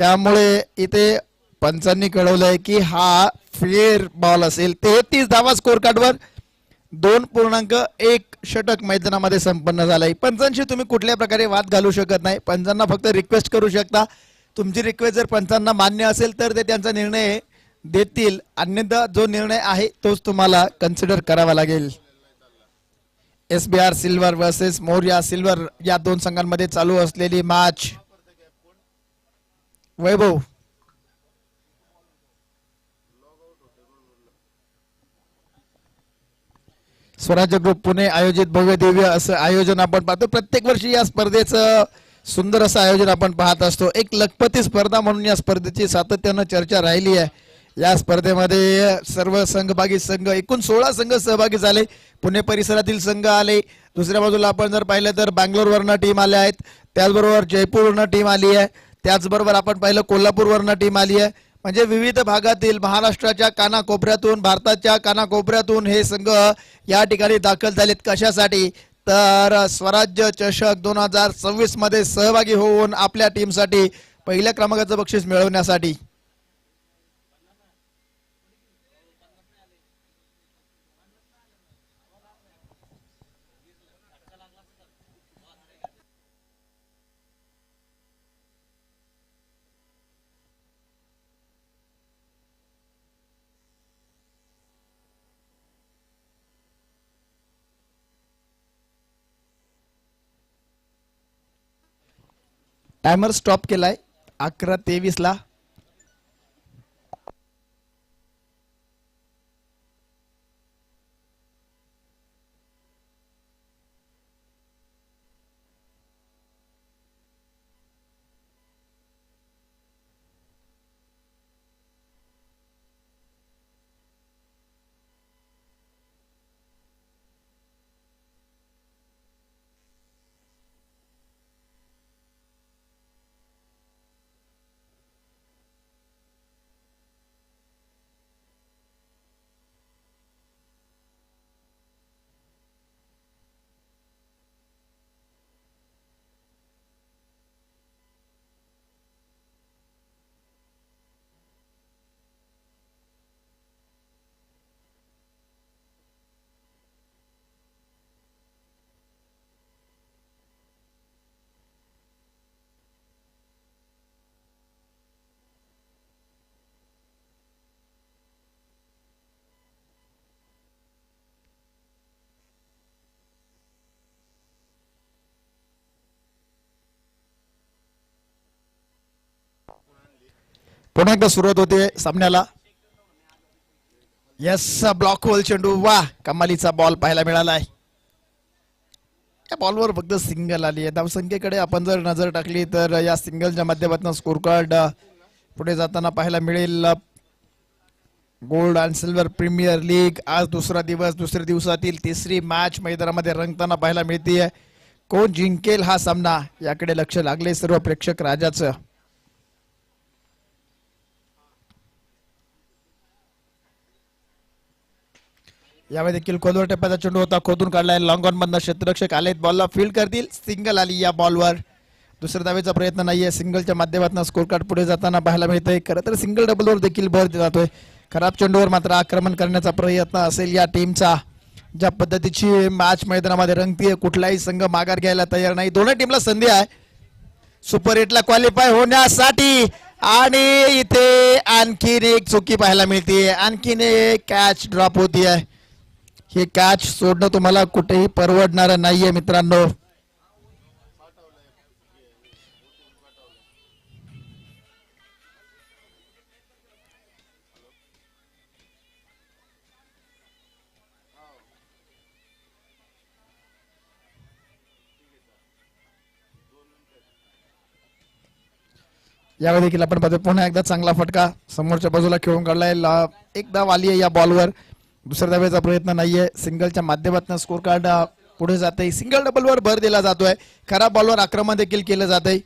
त्यामुळे इथे पंचांनी कळवलंय की हा फेअर बॉल असेल. 33 धावा स्कोर कार्डवर 2.1 षटक मैदानामध्ये संपन्न झालाय. पंचांशी तुम्ही कुठल्या प्रकारे वाद घालू शकत नाही. पंचांना फक्त रिक्वेस्ट करू शकता. तुमची रिक्वेस्ट जर पंचांना मान्य असेल तर ते त्यांचा निर्णय देतील, अन्यथा जो निर्णय आहे तोच तुम्हाला कन्सिडर करावा लागेल. SBR silver versus Morya silver या दोन संघांमध्ये चालू असलेली मॅच. वैभव स्वराज्य ग्रुप पुणे आयोजित भव्य दिव्य असं आयोजन आपण पाहतो. प्रत्येक वर्षी या स्पर्धेचं सुंदर असं आयोजन आपण पाहत असतो. एक लखपती स्पर्धा म्हणून या स्पर्धेची सातत्यानं चर्चा राहिली आहे. या स्पर्धेमध्ये सर्व सहभागी संघ एकूण 16 संघ सहभागी झाले. पुणे परिसरातील संघ आले. दुसऱ्या बाजूला आपण जर पाहिलं तर बँगलोरवरनं टीम आल्या आहेत. त्याचबरोबर जयपूरवरनं टीम आली आहे. त्याचबरोबर आपण पाहिलं कोल्हापूरवरनं टीम आली आहे. म्हणजे विविध भागातील महाराष्ट्राच्या कानाकोपऱ्यातून भारताच्या कानाकोपऱ्यातून हे संघ या ठिकाणी दाखल झालेत. कशासाठी तर स्वराज्य चषक 2026 मध्ये सहभागी होऊन आपल्या टीमसाठी पहिल्या क्रमांकाचं बक्षीस मिळवण्यासाठी. टायमर स्टॉप केलाय 11:23 ला. पुन्हा एकदा सुरुवात होते सामन्याला. यस ब्लॉक होल चेंडू. वा कमालीचा बॉल पाहायला मिळाला आहे. या बॉलवर फक्त सिंगल आली आहे. धावसंख्येकडे आपण जर नजर टाकली तर या सिंगलच्या माध्यमातून स्कोर कार्ड पुढे जाताना पाहायला मिळेल. Gold and silver premier league आज दुसरा दिवस, दुसऱ्या दिवसातील तिसरी मॅच मैदानामध्ये रंगताना पाहायला मिळते. कोण जिंकेल हा सामना याकडे लक्ष लागले सर्व प्रेक्षक राजाचं. यावेळी देखील खोलवर टप्प्याचा चेंडू होता, खोदून काढलाय. लॉंग ऑन मधनं क्षेत्ररक्षक आलेत, बॉलला फील्ड करतील. सिंगल आली या बॉलवर. दुसऱ्या धावेचा प्रयत्न नाहीये. सिंगलच्या माध्यमातून स्कोर कार्ड पुढे जाताना पाहायला मिळतंय. खरं तर सिंगल डबलवर देखील भर जातोय. खराब चेंडूवर मात्र आक्रमण करण्याचा प्रयत्न असेल या टीमचा. ज्या पद्धतीची मॅच मैदानामध्ये रंगतीये, कुठलाही संघ माघार घ्यायला तयार नाही. दोन्ही टीमला संधी आहे सुपर 8ला क्वालिफाय होण्यासाठी. आणि इथे आणखीन एक चुकी पाहायला मिळते. आणखीन एक कॅच ड्रॉप होती आहे. हे कॅच सोडणं तुम्हाला कुठेही परवडणार नाहीये मित्रांनो. यावेळी देखील आपण पाहतो पुन्हा एकदा चांगला फटका समोरच्या बाजूला खेळून काढलाय. एकदा वाली आहे या बॉलवर. दुसऱ्या धावेचा प्रयत्न नाहीये. सिंगलच्या माध्यमातून स्कोर कार्ड पुढे जाते. सिंगल डबलवर भर दिला जातोय. खराब बॉलवर आक्रमण देखील केलं जाते.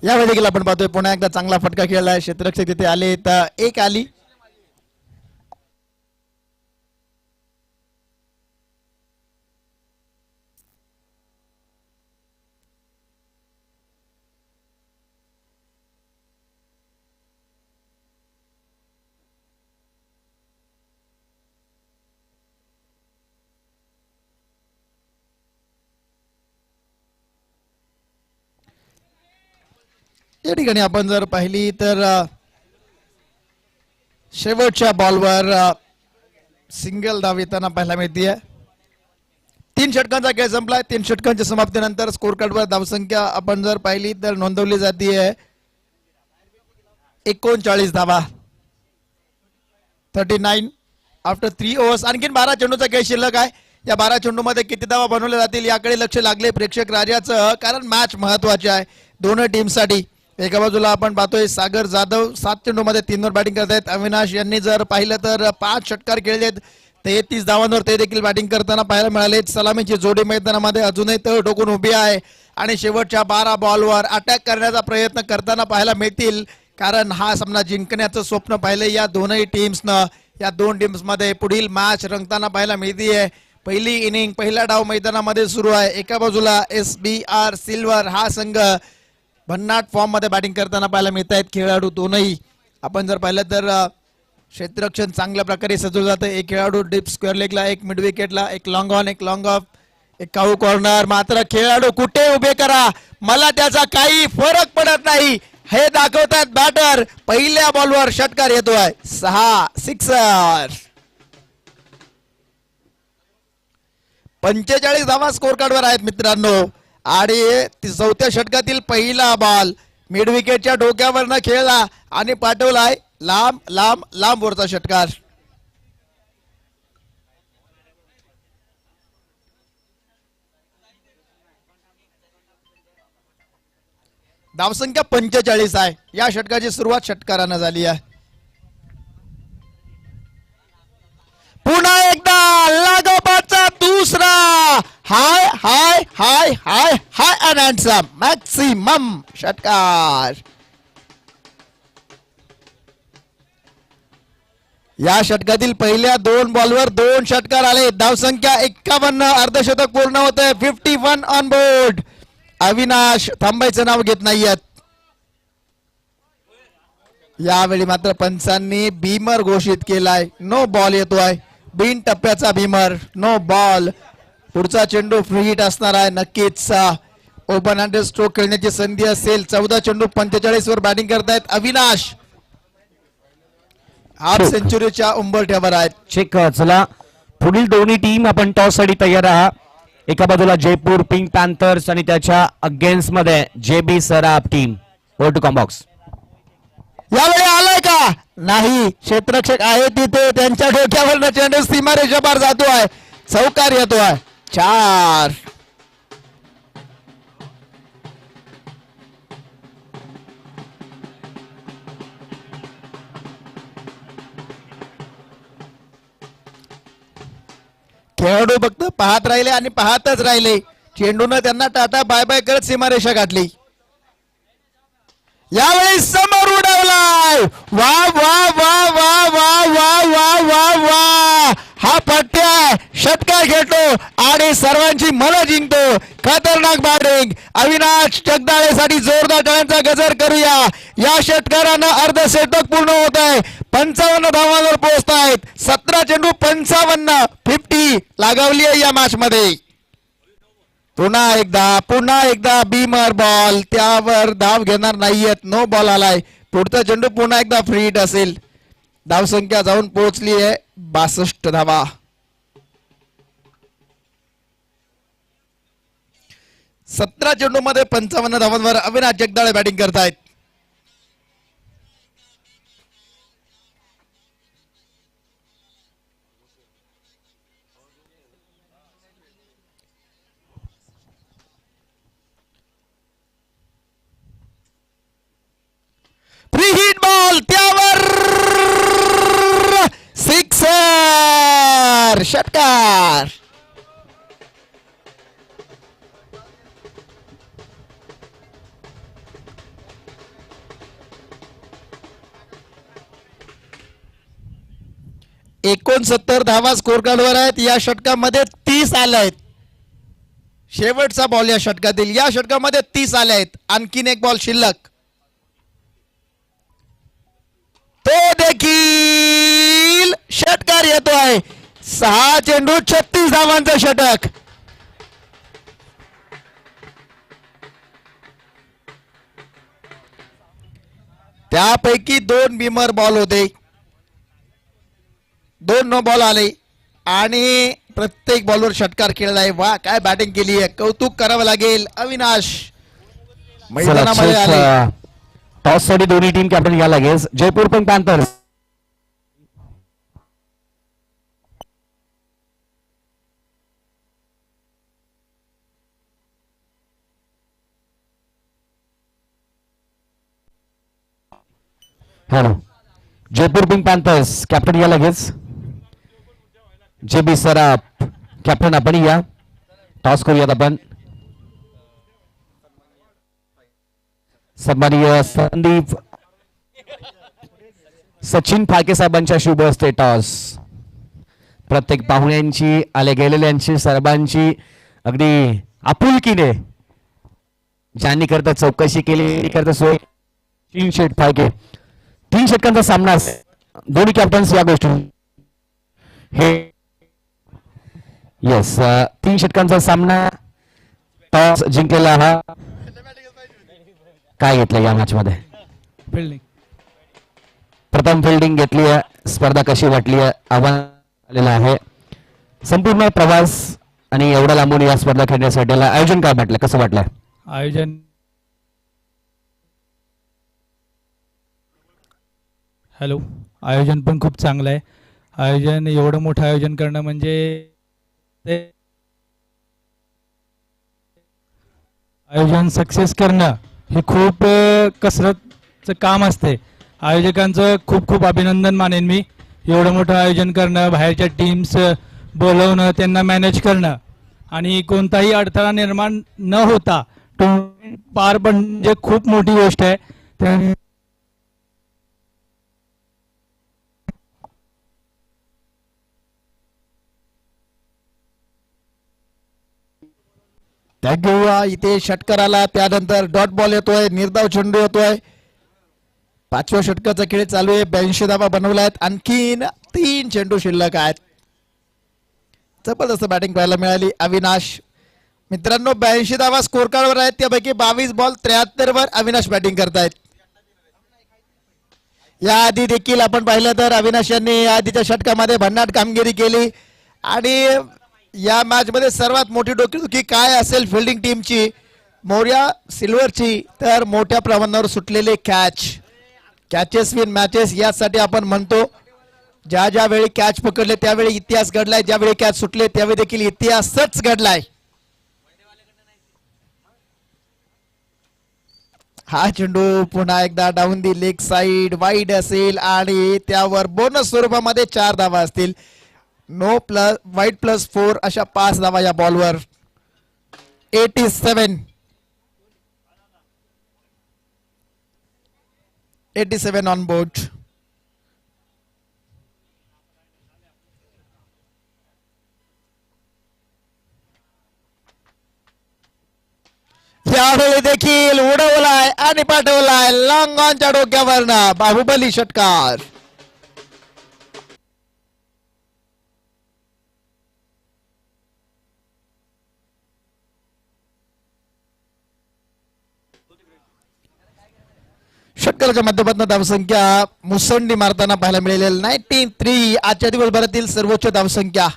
यावेळी देखील आपण पाहतोय पुन्हा एकदा चांगला फटका खेळलाय, क्षेत्ररक्षक तिथे आले तर एक आली. या ठिकाणी आपण जर पाहिली तर शेवटच्या बॉलवर सिंगल धाव येताना पाहायला मिळते. 3 षटकांचा खेळ संपलाय. 3 षटकांच्या समाप्तीनंतर स्कोर कार्डवर धावसंख्या आपण जर पाहिली तर नोंदवली जाते 39 धावा, 39 आफ्टर 3 ओव्हर्स. आणखीन 12 चेंडूचा खेळ शिल्लक आहे. या 12 चेंडूमध्ये किती धावा बनवल्या जातील याकडे लक्ष लागले प्रेक्षक राजाचं, कारण मॅच महत्वाची आहे दोन्ही टीमसाठी. एका बाजूला आपण पाहतोय सागर जाधव 7 चेंडूमध्ये 3 वर बॅटिंग करतायत. अविनाश यांनी जर पाहिलं तर 5 षटकार खेळलेत, 33 धावांवर ते देखील बॅटिंग करताना पाहायला मिळाले. सलामीची जोडी मैदानामध्ये अजूनही तळ ठोकून उभी आहे आणि शेवटच्या 12 बॉलवर अटॅक करण्याचा प्रयत्न करताना पाहायला मिळतील, कारण हा सामना जिंकण्याचं स्वप्न पाहिले या दोनही टीम्सनं. या दोन टीम्समध्ये पुढील मॅच रंगताना पाहायला मिळतीये. पहिली इनिंग पहिला डाव मैदानामध्ये सुरू आहे. एका बाजूला SBR सिल्वर हा संघ भन्नाट फॉर्म मध्ये बॅटिंग करताना पाहायला मिळत आहेत खेळाडू दोनही. आपण जर पाहिलं तर क्षेत्ररक्षण चांगल्या प्रकारे सजवलं जातं. एक खेळाडू डीप स्क्वेअर लेगला, एक मिड विकेटला, एक लॉंग ऑन, एक लॉंग ऑफ, एक काऊ कॉर्नर. मात्र खेळाडू कुठे उभे करा मला त्याचा काही फरक पडत नाही हे दाखवतात बॅटर. पहिल्या बॉलवर षटकार येतोय, 6 सिक्सर. 45 धावा स्कोर कार्डवर आहेत मित्रांनो. आणि 4थ्या षटकातील पहिला बॉल मिड विकेटच्या डोक्यावरनं खेळला आणि पाठवलाय लांब लांब लांब वरचा षटकार. धावसंख्या 45 आहे. या षटकाची सुरुवात षटकारानं झाली आहे. पुन्हा एकदा लागोपाठचा दुसरा हाय हाय हाय हाय हाय अँड मॅक्सिमम षटकार. या षटकातील पहिल्या 2 बॉलवर 2 षटकार आले. धावसंख्या 51. अर्धशतक पूर्ण होते. 51 ऑन बोर्ड. अविनाश थांबायचं नाव घेत नाहीयेत. यावेळी मात्र पंचांनी बीमर घोषित केलाय. नो बॉल येतोय, बिन टप्प्याचा बीमर, नो बॉल. पुढचा चेंडू फ्री हिट असणार आहे नक्कीच. ओपन हँडेड स्ट्रोक खेळण्याची संधी असेल. 14 चेंडू 45 वर बॅटिंग करतायत अविनाश. हाफ सेंचुरीच्या उंबरठ्यावर आहेत. चेक चला पुढील दोन्ही टीम आपण टॉस साठी तयार आहात. एका बाजूला जयपूर पिंक पॅन्थर्स आणि त्याच्या अगेन्स्ट मध्ये JB Saraf team. Over to कॉम्बॉक्स. यावेळी आलाय का नाही, क्षेत्ररक्षक आहे तिथे, त्यांच्या डोक्यावर चेंडू सीमारेषा पार जातोय, चौकार येतोय. 4. खेळाडू फक्त पाहत राहिले आणि पाहतच राहिले. चेंडून त्यांना टाटा बाय बाय करत सीमारेषा गाठली. यावेळी समोर उडवलाय. वा वा वा वा वा वा वा वा वा. हा पट्ट्या षटकार घेतो आणि सर्वांची मनं जिंकतो. खतरनाक बॅटिंग अविनाश जगदाळेसाठी जोरदार टाळ्यांचा गजर करूया. या षटकारानं अर्धशतक पूर्ण होत आहे. 55 धावांवर पोहोचतायत. 17 चेंडू 55 50 लागावली आहे या मॅच मध्ये. पुन्हा एकदा बीमर बॉल, त्यावर धाव घेणार नाहीयेत. नो बॉल आलाय. पुढचा चेंडू पुन्हा एकदा फ्री हिट असेल. धावसंख्या जाऊन पोहोचली आहे 62 धावा. 17 चेंडू मध्ये 55 धावांवर अविनाश जगदाळे बॅटिंग करतायत. फ्री हिट बॉल, त्यावर सिक्सर. षटकार. 69 धावा स्कोर कार्डवर आहेत. या षटकामध्ये 30 आल्या आहेत. शेवटचा बॉल या षटकातील. या षटकामध्ये 30 आल्या आहेत. आणखीन एक बॉल शिल्लक. तो देखील षटकार येतोय. 6 चेंडू 36 धावांचं षटक. त्यापैकी 2 बिमर बॉल होते. 2 नो बॉल आले आणि प्रत्येक बॉलवर षटकार खेळलाय. वा काय बॅटिंग केली आहे. कौतुक करावं लागेल. अविनाश मैदानामध्ये आले. टॉस साठी दोन्ही टीम कॅप्टन या लागेल. Jaipur pink Panthers hello Jaipur pink Panthers captain या लगेच. जे बी सराफ कॅप्टन आपण या. टॉस करूयात आपण. सन्माननीय संदीप सचिन फाळके साहेबांच्या शुभ हस्ते टॉस. प्रत्येक पाहुण्यांची आले गेलेल्यांची सर्वांची अगदी आपुलकीने ज्यांनी करता चौकशी केली करता सोय 3 षटक फाळके 3 षटकांचा सामना दोन्ही कॅप्टन्स या गोष्टी हे येस 3 षटकांचा सामना. टॉस जिंकलेला हा काय घेतलं या मॅच मध्ये. फिल्डिंग प्रथम फिल्डिंग घेतली आहे. स्पर्धा कशी वाटली आहे. आव्हान आलेलं आहे. संपूर्ण प्रवास आणि एवढा लांबून या स्पर्धा खेळण्यासाठी आयोजन काय म्हटलं कसं वाटलं. आयोजन हॅलो आयोजन पण खूप चांगलं आहे. आयोजन एवढं मोठं आयोजन करणं म्हणजे ते आयोजन सक्सेस करणं हे खूप कसरतचं काम असते. आयोजकांचं खूप खूप अभिनंदन मानेन मी. एवढं मोठं आयोजन करणं, बाहेरच्या टीम्स बोलवणं, त्यांना मॅनेज करणं आणि कोणताही अडथळा निर्माण न होता टुर्नामेंट पार पडणं म्हणजे खूप मोठी गोष्ट आहे. त्या इथे षटकार आला. त्यानंतर डॉट बॉल येतोय. निर्धाव चेंडू येतोय. 5व्या षटकाचा खेळ चालू आहे. 82 धावा बनवल्या आहेत. आणखीन 3 चेंडू शिल्लक आहेत. जबरदस्त बॅटिंग पाहायला मिळाली. अविनाश मित्रांनो 82 धावा स्कोर कार्डवर आहेत. त्यापैकी 22 बॉल 73 वर अविनाश बॅटिंग करतायत. याआधी देखील आपण पाहिलं तर अविनाश यांनी आधीच्या षटकामध्ये भन्नाट कामगिरी केली आणि या मॅच मध्ये सर्वात मोठी डोकेदुखी काय असेल फिल्डिंग टीमची मोर्या सिल्वरची तर मोठ्या प्रमाणावर सुटलेले कॅचेस विन मॅचेस यासाठी आपण म्हणतो. ज्या ज्या वेळी कॅच पकडले त्यावेळी इतिहास घडलाय. ज्यावेळी कॅच सुटले त्यावेळी देखील इतिहासच घडलाय. हा चेंडू पुन्हा एकदा down the leg side wide असेल आणि त्यावर बोनस स्वरूपामध्ये 4 धावा असतील. नो प्लस वाईट +4 अशा 5 धावा या बॉलवर. 87 ऑन बोर्ड. यावेळी देखील उडवलाय आणि पाठवलाय लॉंग ऑनच्या डोक्यावरनं बाहुबली षटकार. षटकाराच्या माध्यमातून धावसंख्या मुसंडी मारताना पाहायला मिळेल 93 आजच्या दिवसभरातील सर्वोच्च धावसंख्या.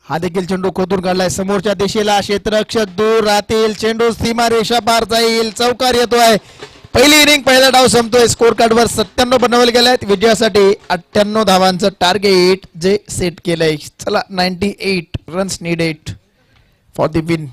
हा देखील चेंडू खोदून काढलाय समोरच्या दिशेला. क्षेत्ररक्षक दूर राहतील. चेंडू सीमारेषा पार जाईल. चौकार येतोय. पहिली इनिंग पहिला डाव संपतोय. स्कोर कार्डवर 97 बनवले गेले आहेत. विजयासाठी 98 धावांचं टार्गेट जे सेट केलंय. चला 98 runs needed for the win.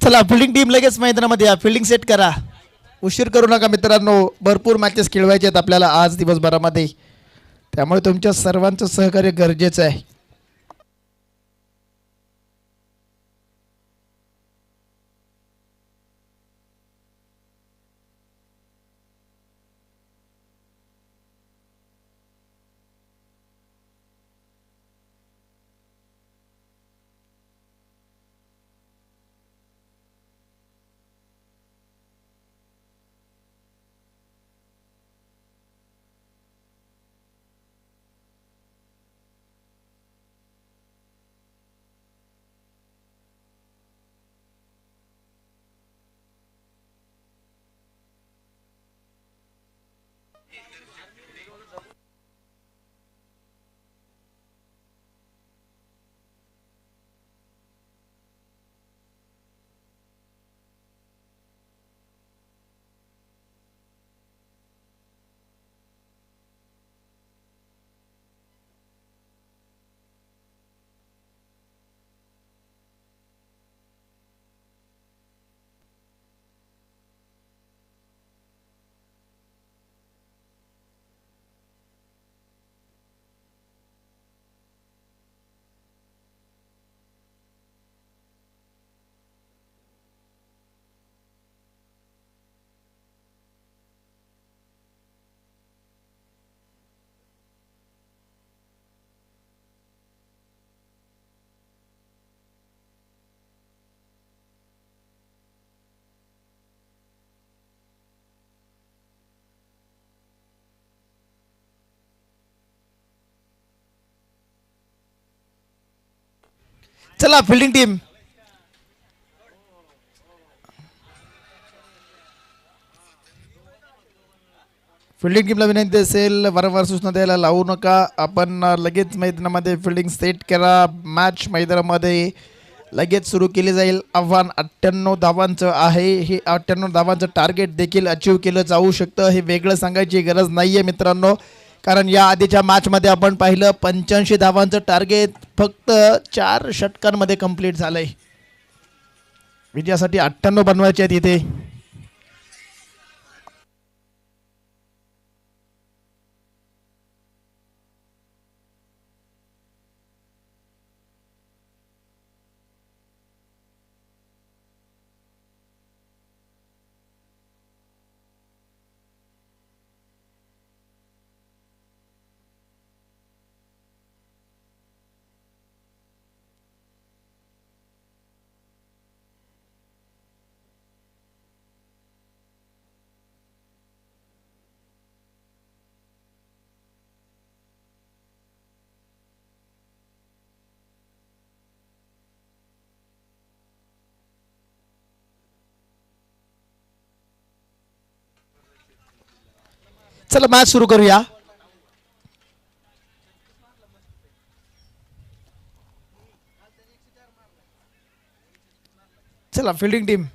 चला फिल्डिंग टीम लगेच मैदानामध्ये या, फिल्डिंग सेट करा, उशीर करू नका मित्रांनो. भरपूर मॅचेस खेळवायचे आहेत आपल्याला आज दिवसभरामध्ये, त्यामुळे तुमच्या सर्वांचं सहकार्य गरजेचं आहे. चला फिल्डिंग टीम, फिल्डिंग टीमला विनंती असेल वारंवार सूचना द्यायला लावू नका. आपण लगेच मैदानामध्ये फिल्डिंग सेट करा. मॅच मैदानामध्ये लगेच सुरू केली जाईल. आव्हान 98 धावांचं आहे. हे 98 धावांचं टार्गेट देखील अचीव केलं जाऊ शकतं. हे वेगळं सांगायची गरज नाही आहे मित्रांनो, कारण या आधीच्या मॅचमध्ये आपण पाहिलं 85 धावांचं टार्गेट फक्त 4 षटकांमध्ये कंप्लीट झालंय. विजयासाठी 98 बनवायचे आहेत इथे. चला मॅच सुरू करूया. चला फिल्डिंग टीम,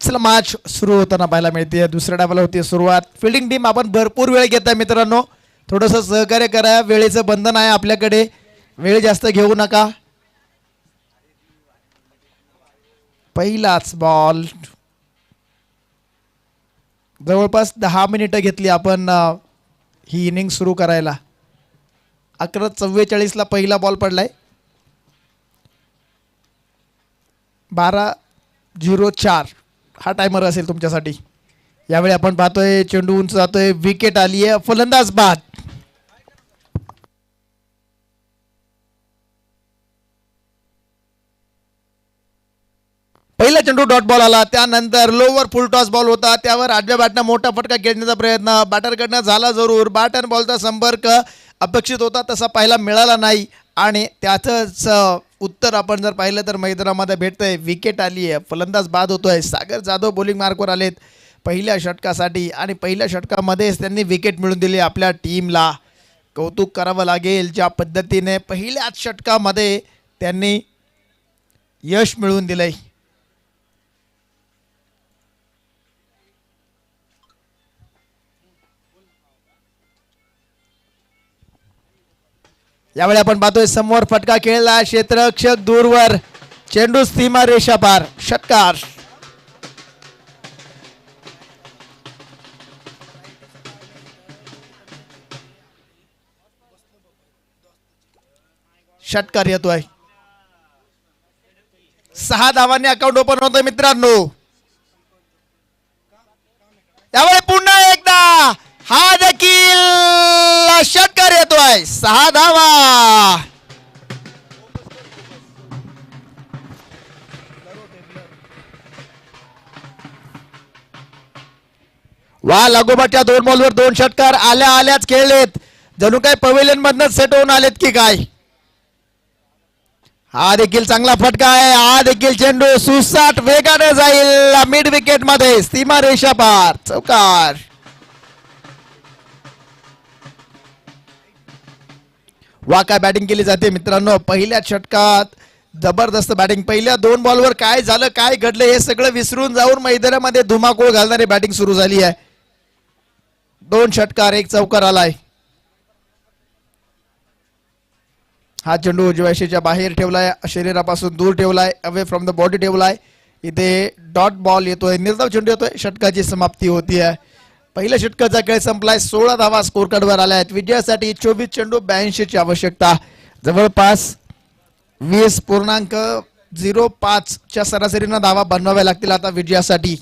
चला मॅच सुरू होताना पाहायला मिळते. दुसऱ्या डावाला होती सुरुवात. फिल्डिंग टीम आपण भरपूर वेळ घेत आहे मित्रांनो, थोडंसं सहकार्य करा. वेळेचं बंधन आहे आपल्याकडे, वेळ जास्त घेऊ नका. पहिलाच बॉल जवळपास 10 मिनिटं घेतली आपण ही इनिंग सुरू करायला. 11:44 पहिला बॉल पडलाय. 12:04 हा टायमर असेल तुमच्यासाठी. यावेळी आपण पाहतोय चेंडू उंच जातोय, विकेट आली आहे, फलंदाज बाद. पहिला चेंडू डॉट बॉल आला. त्यानंतर लोवर फुल टॉस बॉल होता, त्यावर आडव्या बॅटनं मोठा फटका खेळण्याचा प्रयत्न बॅटरकडनं झाला जरूर. बॅट अँड बॉलचा संपर्क अपेक्षित होता तसा पाहायला मिळाला नाही आणि त्याचंच उत्तर आपण जर पाहिलं तर मैदानामध्ये भेटतंय. विकेट आली आहे, फलंदाज बाद होतोय. सागर जाधव बॉलिंग मार्कवर आलेत पहिल्या षटकासाठी आणि पहिल्या षटकामध्येच त्यांनी विकेट मिळवून दिली आपल्या टीमला. कौतुक करावं लागेल ज्या पद्धतीने पहिल्याच षटकामध्ये त्यांनी यश मिळवून दिलंय. यावेळी आपण पाहतोय समोर फटका खेळला, क्षेत्ररक्षक दूरवर, चेंडू सीमा रेषा पार, षटकार. षटकार येतोय. 6 धावांनी अकाउंट ओपन होतोय मित्रांनो. यावेळी पुन्हा एकदा हा देखील षटकार येतोय. 6 धावा. वा, लागोपाठच्या 2 बॉलवर 2 षटकार आल्याच खेळलेत. जणू काय पवेलियन मधनं सेट होऊन आलेत की काय. हा देखील चांगला फटका आहे. हा देखील चेंडू सुसाट वेगाने जाईल मिड विकेट मध्ये, सीमा रेषा पार, चौकार. वा, काय बॅटिंग केली जाते मित्रांनो. पहिल्या षटकात जबरदस्त बॅटिंग. पहिल्या 2 बॉलवर काय झालं, काय घडलं हे सगळं विसरून जाऊन मैदानामध्ये धुमाकूळ घालणारी बॅटिंग सुरू झाली आहे. 2 षटकार 1 चौकार आलाय. हा चेंडू उजव्या बाहेर ठेवलाय, शरीरापासून दूर ठेवलाय, अवे फ्रॉम द बॉडी ठेवलाय. इथे डॉट बॉल येतोय, निर्धाव चेंडू येतोय. षटकाची समाप्ती होती आहे. पहिल्या षटकाचा खेळ संपलाय. 16 धावा स्कोर कार्डवर आल्या आहेत. विजयासाठी 24 चेंडू 82 ची आवश्यकता. जवळपास 20.05 च्या सरासरीनं धावा बनवाव्या लागतील आता विजयासाठी.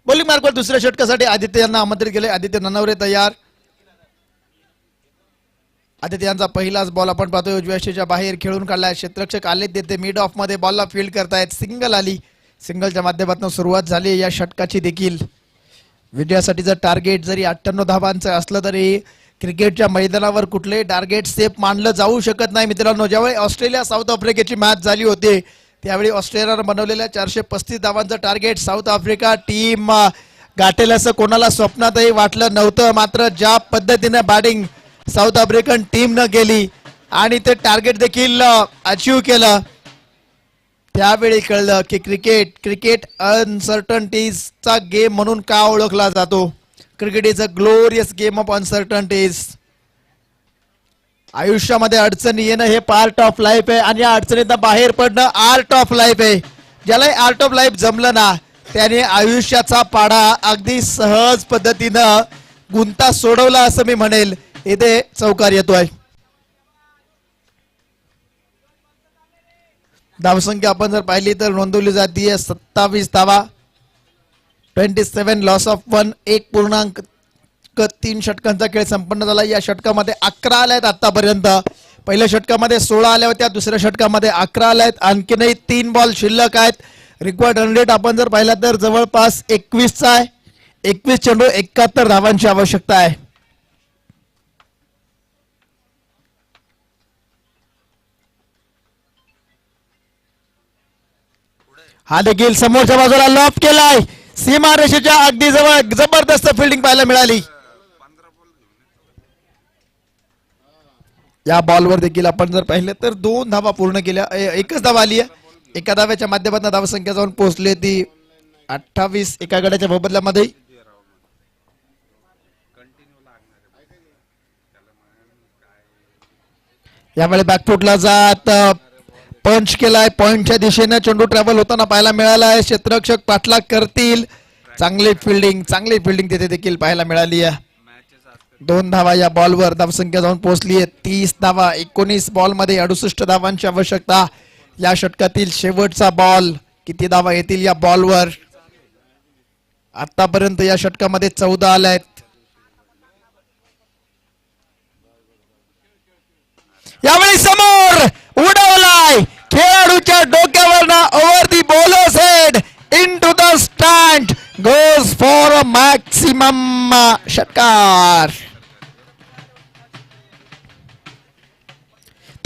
बॉलिंग मार्कवर दुसऱ्या षटकासाठी आदित्य यांना आमंत्रित केले. आदित्य ननवरे तयार. आदित्य यांचा पहिलाच बॉल आपण पाहतोय उजव्या बाहेर खेळून काढलाय. क्षेत्ररक्षक आलेच देते मिड ऑफ मध्ये बॉलला फील्ड करतायत. सिंगल आली. सिंगलच्या माध्यमातून सुरुवात झाली या षटकाची देखील. विजयासाठीचं टार्गेट जरी 98 धावांचं असलं तरी क्रिकेटच्या मैदानावर कुठलेही टार्गेट सेफ मानलं जाऊ शकत नाही मित्रांनो. ज्यावेळी ऑस्ट्रेलिया साऊथ आफ्रिकेची मॅच झाली होती त्यावेळी ऑस्ट्रेलियानं बनवलेल्या 435 धावांचं टार्गेट साऊथ आफ्रिका टीम गाठेल असं कोणाला स्वप्नातही वाटलं नव्हतं. मात्र ज्या पद्धतीने बॅटिंग साऊथ आफ्रिकन टीमनं केली आणि ते टार्गेट देखील अचीव केलं, त्यावेळी कळलं की क्रिकेट अनसर्टनिटीजचा गेम म्हणून का ओळखला जातो. Cricket is a glorious game of uncertainties. आयुष्यामध्ये अडचणी येणं हे पार्ट ऑफ लाईफ आहे आणि या अडचणीतनं बाहेर पडणं आर्ट ऑफ लाईफ आहे. ज्याला आर्ट ऑफ लाईफ जमलं ना त्याने आयुष्याचा पाडा अगदी सहज पद्धतीनं गुंता सोडवला असं मी म्हणेल. इथे चौकार येतोय. धावसंख्या आपण जर पाहिली तर नोंदवली जाते 27 धावा, 27 लॉस ऑफ 1, 1.3 षटकांचा खेळ संपन्न झाला. या षटकामध्ये 11 आल्या आहेत आतापर्यंत. पहिल्या षटकामध्ये 16 आल्या होत्या, दुसऱ्या षटकामध्ये 11 आल्या आहेत. आणखीनही 3 बॉल शिल्लक आहेत. रिक्वायर्ड रन रेट आपण जर पाहिला तर जवळपास 21चा आहे. 21 चेंडू 71 धावांची आवश्यकता आहे. हा देखील समोरच्या बाजूला लॉफ्ट केलाय. सीमा रेषेच्या अगदी जवळ जबरदस्त फिल्डिंग पाहायला मिळाली. या बॉलवर देखील आपण जर पाहिलं तर 2 धावा पूर्ण केल्या, एकच धावा आली आहे. एका धाव्याच्या माध्यमातून धावसंख्या जाऊन पोहोचली ती 28 एका गड्याच्या मोबदल्यामध्ये. यावेळी बॅकफुटला जात पंच केलाय, पॉइंटच्या दिशेने चेंडू ट्रॅव्हल होताना पाहायला मिळाला आहे. क्षेत्ररक्षक पाठलाग करतील. चांगली फिल्डिंग तिथे देखील पाहायला मिळाली आहे. 2 धावा या बॉलवर धावसंख्या जाऊन पोहोचली आहे 30 धावा. 19 बॉल मध्ये 68 धावांची आवश्यकता. या षटकातील शेवटचा बॉल, किती धावा येतील या बॉलवर. आतापर्यंत या षटकामध्ये 14 आल्या आहेत. यावेळी समोर उडवलाय खेळाडूच्या डोक्यावरनं over the bowler's head into the stand, goes for a maximum षटकार.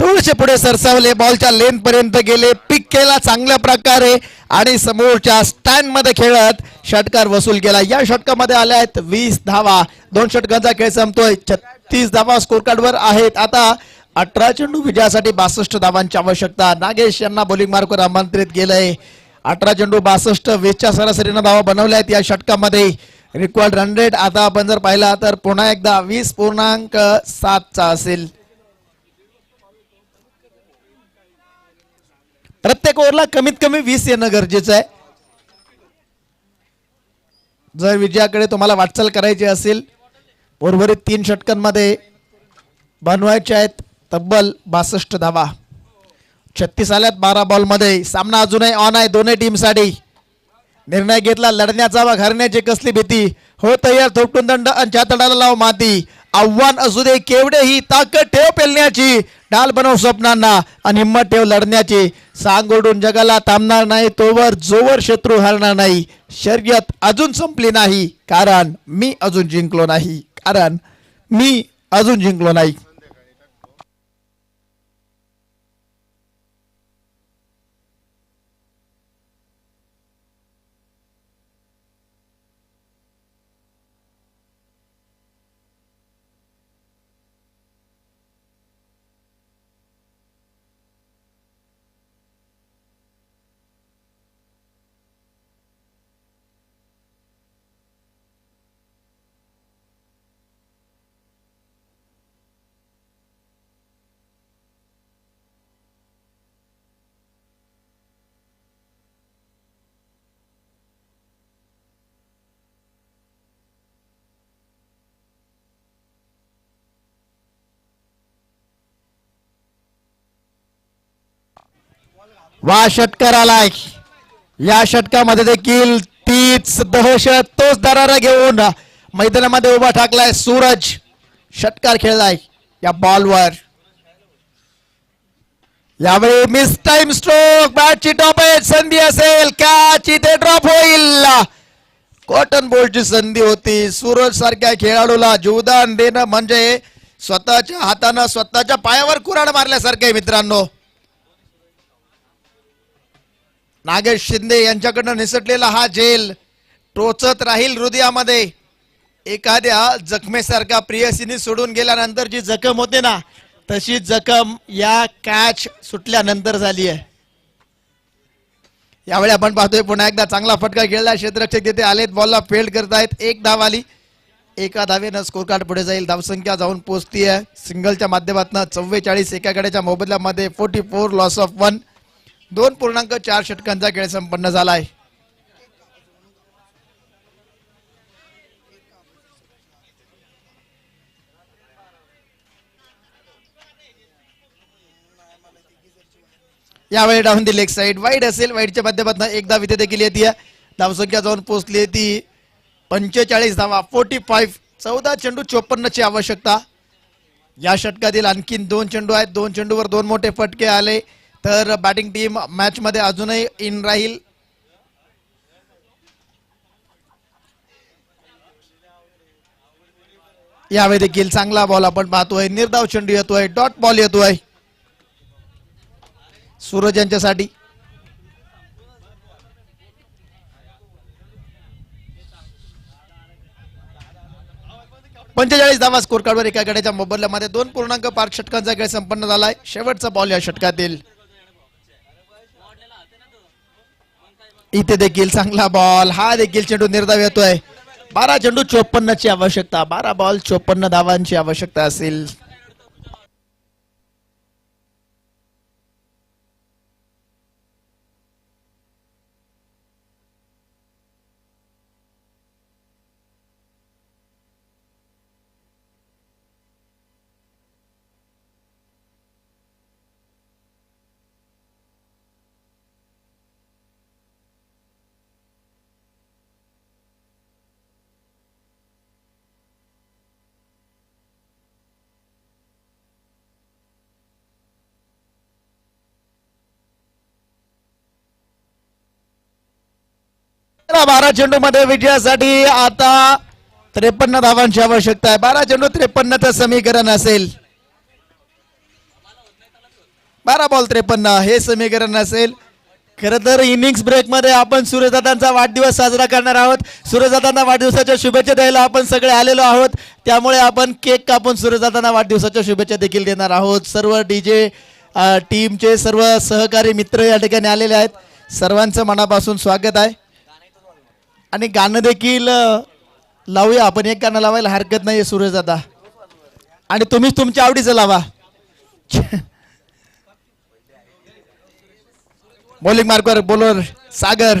थोडेसे पुढे सरसावले, बॉलच्या लेन पर्यंत गेले, पिक केला चांगल्या प्रकारे आणि समोरच्या स्टँड मध्ये खेळत षटकार वसूल केला. या षटकामध्ये आल्या आहेत 20 धावा. 2 षटकांचा खेळ संपतोय. 36 धावा स्कोर कार्ड वर आहेत. आता 18 चेंडू विजयासाठी 62 धावांची आवश्यकता. नागेश यांना बॉलिंग मार्कवर आमंत्रित केलंय. 18 चेंडू 62, 20च्या सरासरीनं धावा बनवल्या आहेत या षटकामध्ये. रिक्वायर्ड रन रेट आता आपण जर पाहिला तर पुन्हा एकदा 20.7 चा असेल. प्रत्येक ओव्हरला कमीत कमी 20 येणं गरजेचं आहे. जर विजयाकडे तुम्हाला वाटचाल करायची असेल, उर्वरित 3 षटकांमध्ये बनवायचे आहेत तब्बल 62 धावा. 36 आल्यात 12 बॉल मध्ये. सामना अजूनही ऑन आहे दोन्ही टीमसाठी. निर्णय घेतला लढण्याचा व हरण्याची कसली भीती. हो तयार, थोपटून दंड अंच्या तडाला लाव माती. आव्हान असू दे केवढेही, ताकद ठेव पेलण्याची, डाल बनव स्वप्नांना आणि हिंमत ठेव लढण्याची. सांग ओढून जगाला थांबणार नाही तोवर जोवर शत्रू हरणार नाही. शर्यत अजून संपली नाही कारण मी अजून जिंकलो नाही, कारण मी अजून जिंकलो नाही. वा षटकार आलाय. या षटकामध्ये देखील तीच दहशत, तोच दरारा घेऊन मैदानामध्ये उभा ठाकलाय सूरज. षटकार खेळलाय या बॉलवर. यावेळी मिस टाइम स्ट्रोक, बॅटची टॉप एज संधी असेल, कॅच इथे ड्रॉप होईल. कॉटन बोल्टची संधी होती. सूरज सारख्या खेळाडूला जीवदान देणं म्हणजे स्वतःच्या हातानं स्वतःच्या पायावर कुऱ्हाड मारल्यासारखं आहे मित्रांनो. नागेश शिंदे यांच्याकडनं निसटलेला हा झेल टोचत राहील हृदयामध्ये. एखाद्या जखमेसारखा प्रियसीने सोडून गेल्यानंतर जी जखम होते ना, तशी जखम या कॅच सुटल्यानंतर झाली आहे. यावेळी आपण पाहतोय पुन्हा एकदा चांगला फटका खेळला. क्षेत्ररक्षक तिथे आलेत, बॉलला फेल्ड करतायत. 1 धाव आली. एका धावेनं स्कोर कार्ड पुढे जाईल. धावसंख्या जाऊन पोहोचतीये सिंगलच्या माध्यमातून 44 एका गड्याच्या मोबदल्यामध्ये 44 लॉस ऑफ 1. 2.4 षटकांचा खेळ संपन्न झालाय. यावेळी down the leg side wide असेल. वाईडच्या माध्यमातून एकदा विथे देखील येते. धावसंख्या जाऊन पोहोचली ती 45 धावा. 45. 14 चेंडू 54 ची आवश्यकता. या षटकातील आणखीन 2 चेंडू आहेत. 2 चेंडूवर 2 मोठे फटके आले तर बॅटिंग टीम मॅच मध्ये अजूनही इन राहील. यावेळी देखील चांगला बॉल आपण पाहतोय. निर्धाव चेंडू येतोय, डॉट बॉल येतोय सूरज यांच्यासाठी. 45 धावा स्कोर कार्डवर एका गड्याच्या मोबदल्यामध्ये 2.5 षटकांचा खेळ संपन्न झालाय. शेवटचा बॉल या षटकातील. इथे देखील चांगला बॉल, हा देखील चेंडू निर्धाव येतोय. 12 चेंडू 54 ची आवश्यकता. 12 बॉल 54 धावांची आवश्यकता असेल. चला, 12 चेंडू मध्ये विजयासाठी आता 53 धावांची आवश्यकता आहे. 12 चेंडू 53चं समीकरण असेल. 12 बॉल 53 हे समीकरण असेल. खर तर इनिंग्स ब्रेक मध्ये आपण सूर्यदादांचा वाढदिवस साजरा करणार आहोत. सूर्यदादांना वाढदिवसाच्या शुभेच्छा द्यायला आपण सगळे आलेलो आहोत. त्यामुळे आपण केक कापून सूर्यदादांना वाढदिवसाच्या शुभेच्छा देखील देणार आहोत. सर्व डीजे टीमचे सर्व सहकारी मित्र या ठिकाणी आलेले आहेत. सर्वांचं मनापासून स्वागत आहे. आणि गाणं देखील लावूया आपण. एक गाणं लावायला हरकत नाही सूर्यदादा, आणि तुम्हीच तुमच्या आवडीचं लावा. बॉलिंग मार्कवर बॉलर सागर.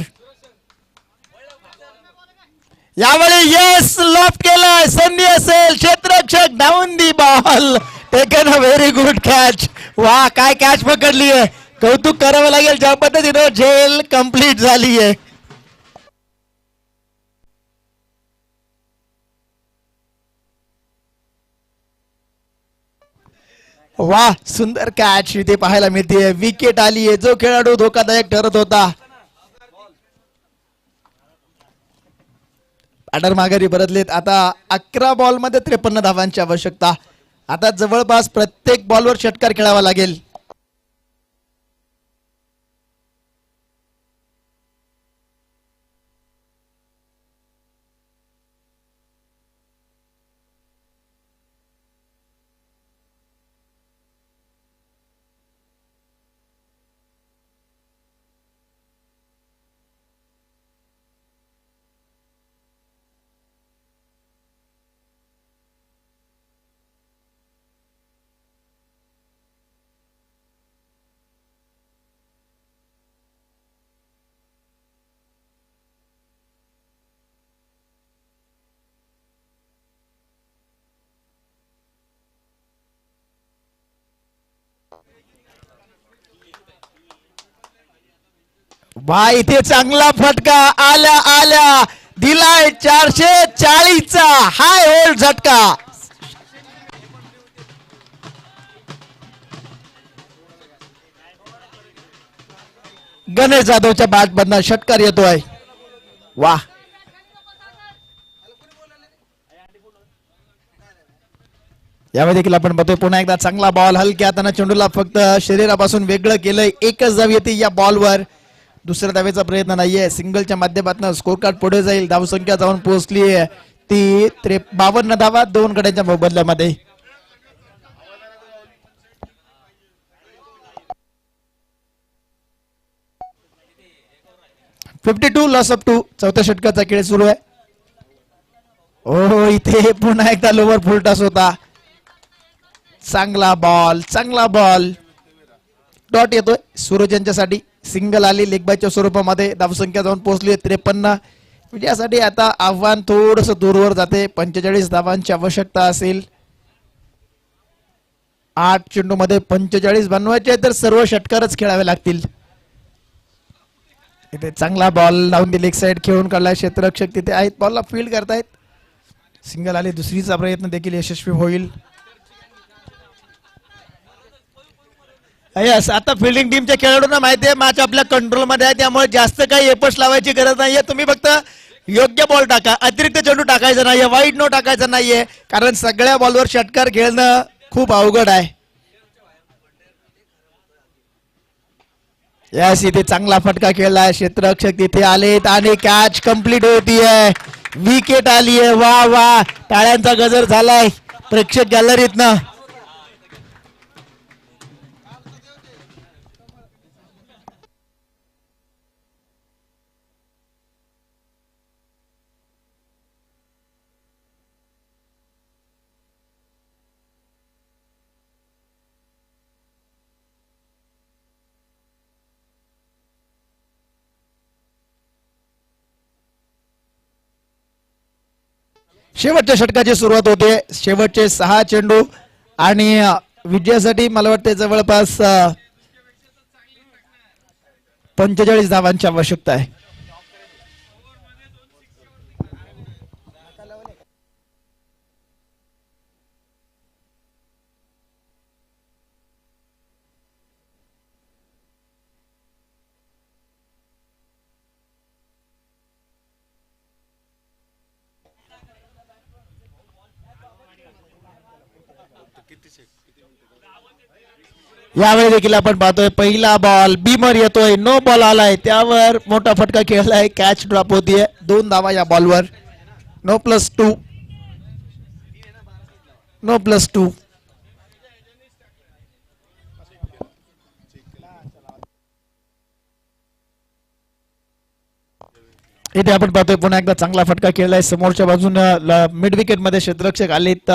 यावेळी यस लॉफ्ट केलाय. संधी असेल. क्षेत्ररक्षक down the ball. Taken a very good catch. वा, काय कॅच पकडली आहे. कौतुक करावं लागेल. ज्या पद्धतीनं झेल कंप्लीट झाली आहे. वा, सुंदर कॅच इथे पाहायला मिळते. विकेट आली आहे. जो खेळाडू धोकादायक ठरत होता बॅटर माघारी परतलेत. आता 11 बॉल मध्ये 53 धावांची आवश्यकता. आता जवळपास प्रत्येक बॉलवर षटकार खेळावा लागेल. वा, इथे चांगला फटका आल्या आल्या दिलाय. 440चा हाय होल्ड झटका. गणेश जाधवच्या बॅट मधनं षटकार येतोय. वा, यावेळी देखील आपण बघतोय पुन्हा एकदा चांगला बॉल. हलक्या हाताने चेंडूला फक्त शरीरापासून वेगळं केलंय. एकच धाव येते या बॉलवर. दुसऱ्या धावेचा प्रयत्न नाहीये. सिंगलच्या माध्यमातून स्कोर कार्ड पुढे जाईल. धावसंख्या जाऊन पोहोचली आहे ती 52 धावा 2 गड्यांच्या मोबदल्यामध्ये. $52 लॉस ऑफ 2. चौथ्या षटकाचा खेळ सुरू आहे. ओ, इथे पुन्हा एकदा लोवर फुल टॉस होता. चांगला बॉल, चांगला बॉल. डॉट येतोय सूरज यांच्यासाठी. सिंगल आली लेगबायच्या स्वरूपामध्ये. धावसंख्या जाऊन पोहोचली 53. विजयासाठी आता आव्हान थोडस दूरवर जाते. 45 धावांची आवश्यकता असेल. 8 चेंडू मध्ये 45 बनवायचे तर सर्व षटकारच खेळावे लागतील. इथे चांगला बॉल लावून दिली. लेग साइड खेळून काढलाय. क्षेत्ररक्षक तिथे आहेत. बॉलला फील्ड करतायत. सिंगल आली. दुसरीचा प्रयत्न देखील यशस्वी होईल. यस, आता फिल्डिंग टीमच्या खेळाडूंना माहिती आहे मॅच आपल्या कंट्रोल मध्ये आहे. त्यामुळे जास्त काही एफर्ट्स लावायची गरज नाहीये. तुम्ही फक्त योग्य बॉल टाका. अतिरिक्त चेंडू टाकायचा नाहीये. वाईड नो टाकायचा नाहीये. कारण सगळ्या बॉलवर षटकार खेळणं खूप अवघड आहे. यस, इथे चांगला फटका खेळलाय. क्षेत्ररक्षक तिथे आलेत आणि कॅच कंप्लीट होतीये. विकेट आली आहे. वा वा, टाळ्यांचा गजर झालाय प्रेक्षक गॅलरीतनं. शेवटच्या षटकाची सुरुवात होते. शेवटचे 6 चेंडू आणि विजयासाठी मला वाटते जवळपास 45 धावांची आवश्यकता आहे. यावेळी देखील आपण पाहतोय पहिला बॉल बीमर येतोय, नो बॉल आलाय, त्यावर मोठा फटका खेळलाय, कॅच ड्रॉप होतीये. 2 धावा या बॉलवर. No plus 2. No plus 2. इथे आपण पाहतोय पुन्हा एकदा चांगला फटका खेळलाय. समोरच्या बाजूने मिड विकेट मध्ये क्षेत्ररक्षक आलेत.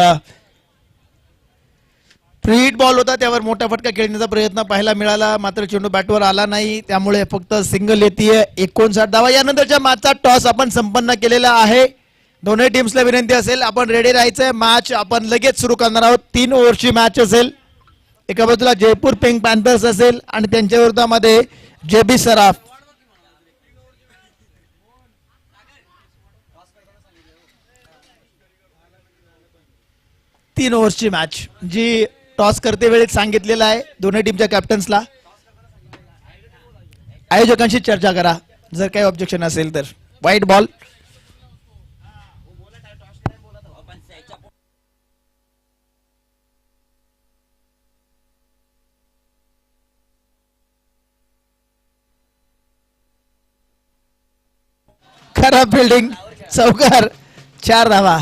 फ्री हिट बॉल होता, त्यावर मोठा फटका खेळण्याचा प्रयत्न पाहायला मिळाला, मात्र चेंडू बॅटवर आला नाही, त्यामुळे फक्त सिंगल येते. 59 धावा. यानंतरच्या मॅचचा टॉस आपण संपन्न केलेला आहे. दोन्ही टीम्सला विनंती असेल आपण रेडी राहायचंय. मॅच आपण लगेच सुरू करणार आहोत. 3 ओव्हरची मॅच असेल. एका बाजूला जयपूर पिंक पॅन्थर्स असेल आणि त्यांच्या विरोधामध्ये JB सराफ. तीन ओव्हरची मॅच जी टॉस करते वेळेत सांगितलेलं आहे दोन्ही टीमच्या कॅप्टन्सला. आयोजकांशी चर्चा करा जर काही ऑब्जेक्शन असेल तर. White ball. खराब फिल्डिंग. चौकार. 4 धावा.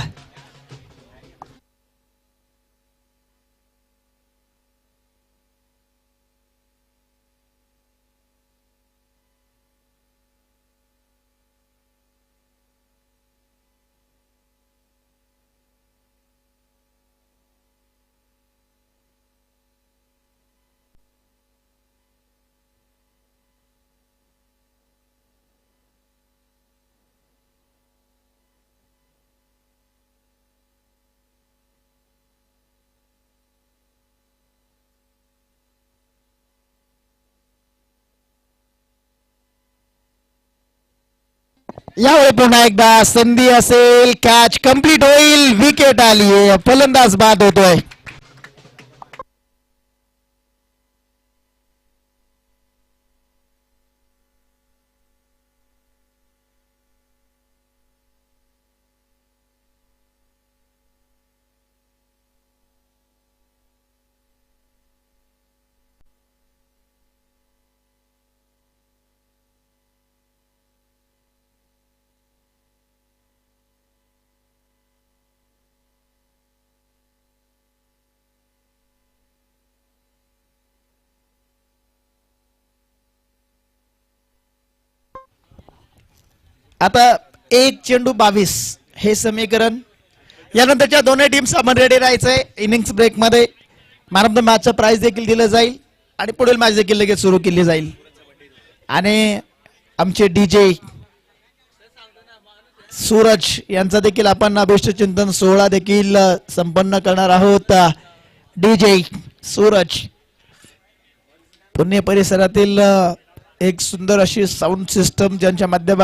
यावेळी पुन्हा एकदा संधी असेल, कॅच कंप्लीट होईल, विकेट आली, फलंदाज बाद होतोय. आता 1 चेंडू 22 हे समीकरण. यानंतरच्या दोन्ही टीम्स आपण रेडी राहायचंय. इनिंग्स ब्रेक मध्ये मॅन ऑफ द मॅचचं प्राइज देखील दिलं जाईल आणि पुढील मॅच देखील लगेच सुरू केली जाईल. आणि आमचे DJ सूरज यांचा देखील आपण अभिष्ट चिंतन सोहळा देखील संपन्न करणार आहोत. DJ सूरज पुणे परिसरातील एक सुंदर अशी साऊंड सिस्टम ज्यांच्या माध्यमातून